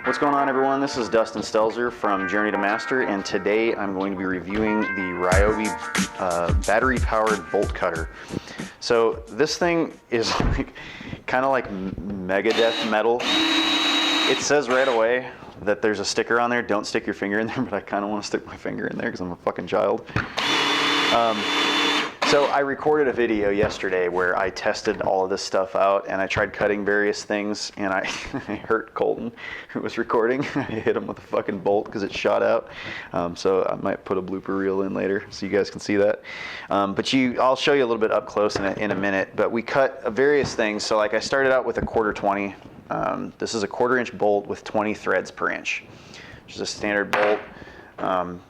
What's going on, everyone? This is Dustin Stelzer from Journey to Master, and today I'm going to be reviewing the Ryobi battery-powered bolt cutter. So this thing is kind of like Megadeth metal. It says right away that there's a sticker on there, don't stick your finger in there, but I kind of want to stick my finger in there because I'm a fucking child. So I recorded a video yesterday where I tested all of this stuff out, and I tried cutting various things, and I hurt Colton, who was recording. I hit him with a fucking bolt because it shot out. So I might put a blooper reel in later so you guys can see that. I'll show you a little bit up close in a minute. But we cut various things. So like I started out with a 1/4 20. This is a 1/4 inch bolt with 20 threads per inch, which is a standard bolt.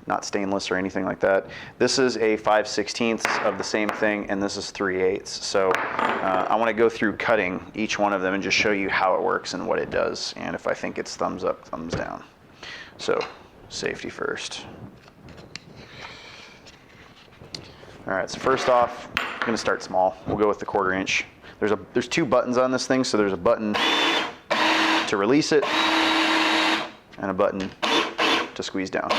Not stainless or anything like that. This is a 5/16 of the same thing, and this is 3/8. So I want to go through cutting each one of them and just show you how it works and what it does, and if I think it's thumbs up, thumbs down. So safety first. All right, so first off, I'm going to start small. We'll go with the 1/4 inch. There's two buttons on this thing, so there's a button to release it and a button to squeeze down.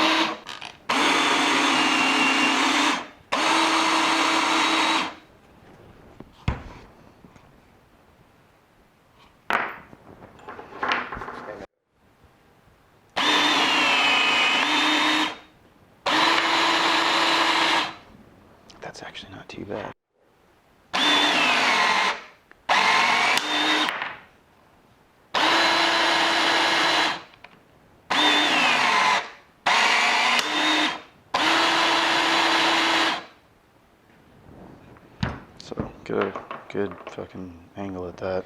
That's actually not too bad. So get a good fucking angle at that.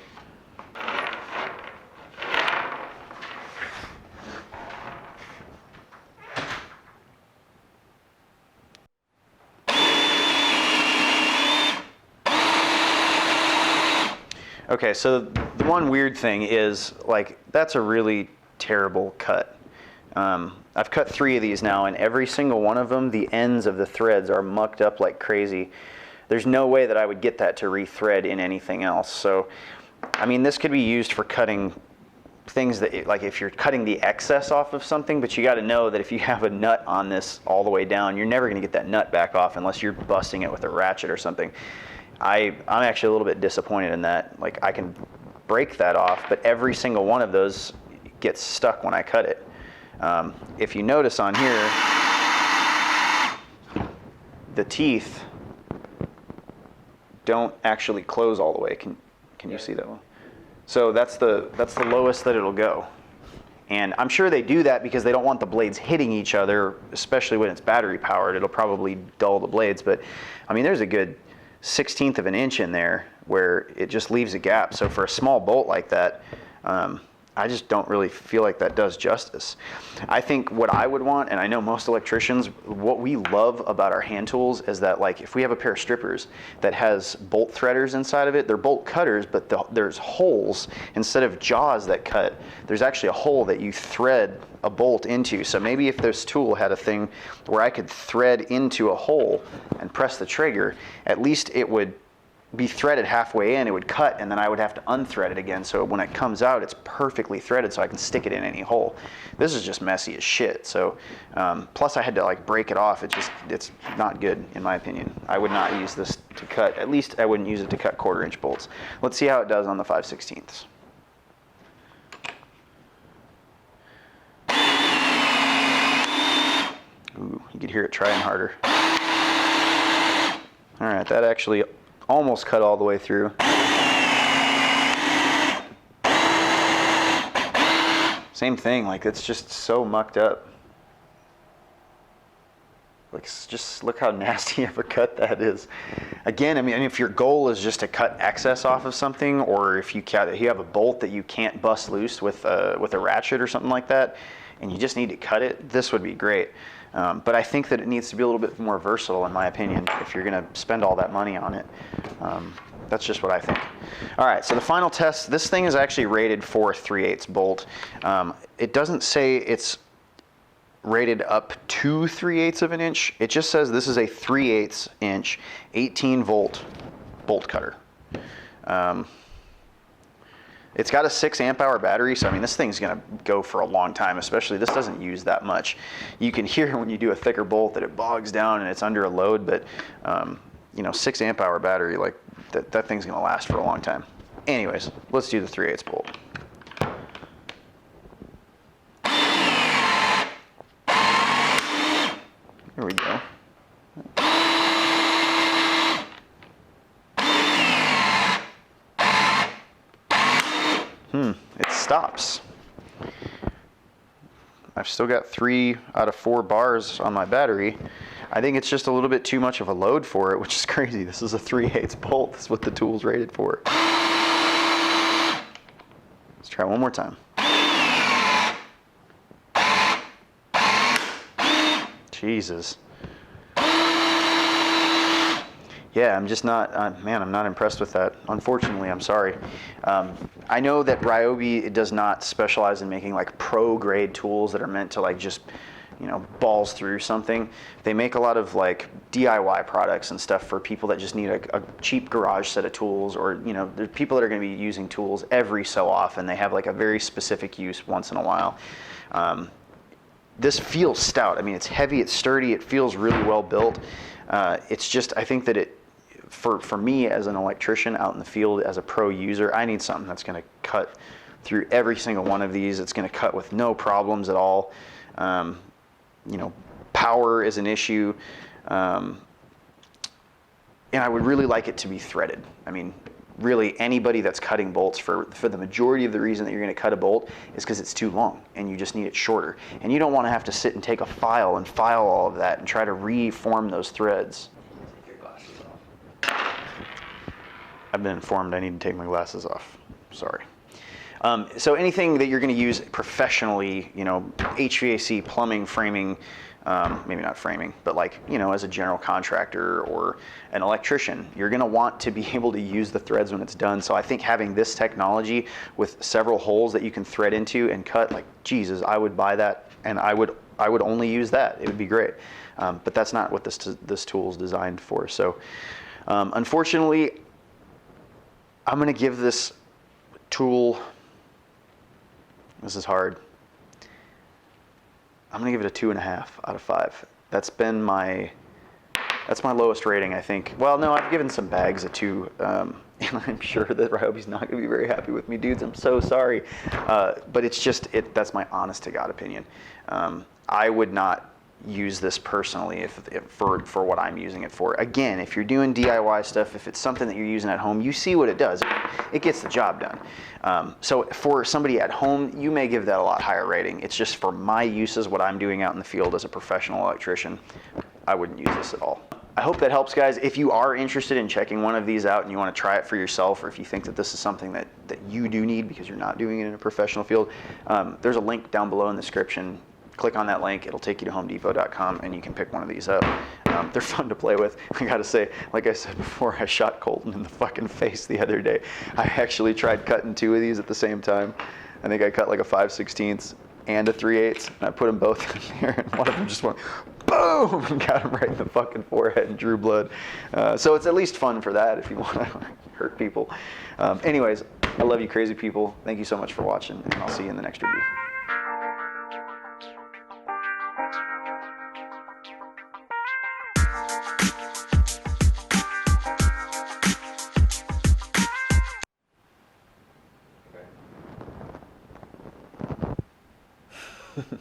Okay, so the one weird thing is, like, that's a really terrible cut. I've cut 3 of these now, and every single one of them, the ends of the threads are mucked up like crazy. There's no way that I would get that to rethread in anything else. So, I mean, this could be used for cutting things that, like if you're cutting the excess off of something, but you got to know that if you have a nut on this all the way down, you're never going to get that nut back off unless you're busting it with a ratchet or something. I'm actually a little bit disappointed in that. Like, I can break that off, but every single one of those gets stuck when I cut it. If you notice on here, the teeth don't actually close all the way. Can you see that one? So that's the lowest that it'll go. And I'm sure they do that because they don't want the blades hitting each other, especially when it's battery powered. It'll probably dull the blades, but I mean, there's a good 1/16 of an inch in there where it just leaves a gap. So for a small bolt like that, I just don't really feel like that does justice. I think what I would want, and I know most electricians, what we love about our hand tools is that, like, if we have a pair of strippers that has bolt threaders inside of it, they're bolt cutters, but there's holes. Instead of jaws that cut, there's actually a hole that you thread a bolt into. So maybe if this tool had a thing where I could thread into a hole and press the trigger, at least it would be threaded halfway in, it would cut, and then I would have to unthread it again, so when it comes out it's perfectly threaded so I can stick it in any hole. This is just messy as shit. So plus I had to like break it off. It's not good in my opinion. I would not use this to cut, at least I wouldn't use it to cut 1/4 inch bolts. Let's see how it does on the 5/16. Ooh, you could hear it trying harder. All right, that actually almost cut all the way through. Same thing, like, it's just so mucked up. Like, just look how nasty of a cut that is. Again, I mean, if your goal is just to cut excess off of something, or if you have a bolt that you can't bust loose with a ratchet or something like that, and you just need to cut it, this would be great. But I think that it needs to be a little bit more versatile, in my opinion, if you're going to spend all that money on it. That's just what I think. All right, so the final test, this thing is actually rated for a 3/8 bolt. It doesn't say it's rated up to 3/8 of an inch. It just says this is a 3/8 inch, 18 volt bolt cutter. It's got a 6 amp hour battery, so I mean this thing's gonna go for a long time, especially this doesn't use that much. You can hear when you do a thicker bolt that it bogs down and it's under a load, but you know, 6 amp hour battery, like that thing's gonna last for a long time. Anyways, let's do the 3/8 bolt. Here we go. It stops. I've still got 3 out of 4 bars on my battery. I think it's just a little bit too much of a load for it, which is crazy. This is a 3/8 bolt. That's what the tool's rated for. Let's try one more time. Jesus. Yeah, I'm just not, man, I'm not impressed with that. Unfortunately, I'm sorry. I know that Ryobi does not specialize in making like pro grade tools that are meant to like just, you know, balls through something. They make a lot of like DIY products and stuff for people that just need a cheap garage set of tools, or, you know, there's people that are going to be using tools every so often. They have like a very specific use once in a while. This feels stout. I mean, it's heavy, it's sturdy, it feels really well built. It's just, I think that it, for me as an electrician out in the field as a pro user, I need something that's going to cut through every single one of these. It's going to cut with no problems at all. You know, power is an issue. And I would really like it to be threaded. I mean, really anybody that's cutting bolts, for the majority of the reason that you're going to cut a bolt is because it's too long and you just need it shorter. And you don't want to have to sit and take a file and file all of that and try to reform those threads. Take your glasses off. I've been informed I need to take my glasses off. Sorry. So anything that you're going to use professionally, you know, HVAC, plumbing, framing, maybe not framing, but like, you know, as a general contractor or an electrician, you're going to want to be able to use the threads when it's done. So I think having this technology with several holes that you can thread into and cut, like, Jesus, I would buy that, and I would only use that. It would be great. But that's not what this tool is designed for. So unfortunately, I'm going to give this tool, this is hard, I'm gonna give it a 2.5 out of 5. That's my lowest rating, I think. Well, no, I've given some bags a 2, and I'm sure that Ryobi's not gonna be very happy with me, dudes. I'm so sorry, but it's just that's my honest to God opinion. I would not use this personally for what I'm using it for. Again, if you're doing DIY stuff, if it's something that you're using at home, you see what it does. It gets the job done. So for somebody at home, you may give that a lot higher rating. It's just for my uses, what I'm doing out in the field as a professional electrician, I wouldn't use this at all. I hope that helps, guys. If you are interested in checking one of these out and you want to try it for yourself, or if you think that this is something that you do need because you're not doing it in a professional field, there's a link down below in the description. Click on that link, it'll take you to homedepot.com, and you can pick one of these up. They're fun to play with. I gotta say, like I said before, I shot Colton in the fucking face the other day. I actually tried cutting 2 of these at the same time. I think I cut like a 5/16 and a 3/8, and I put them both in there, and one of them just went boom and got him right in the fucking forehead and drew blood. So it's at least fun for that if you want to hurt people. Anyways, I love you crazy people. Thank you so much for watching, and I'll see you in the next review. Okay.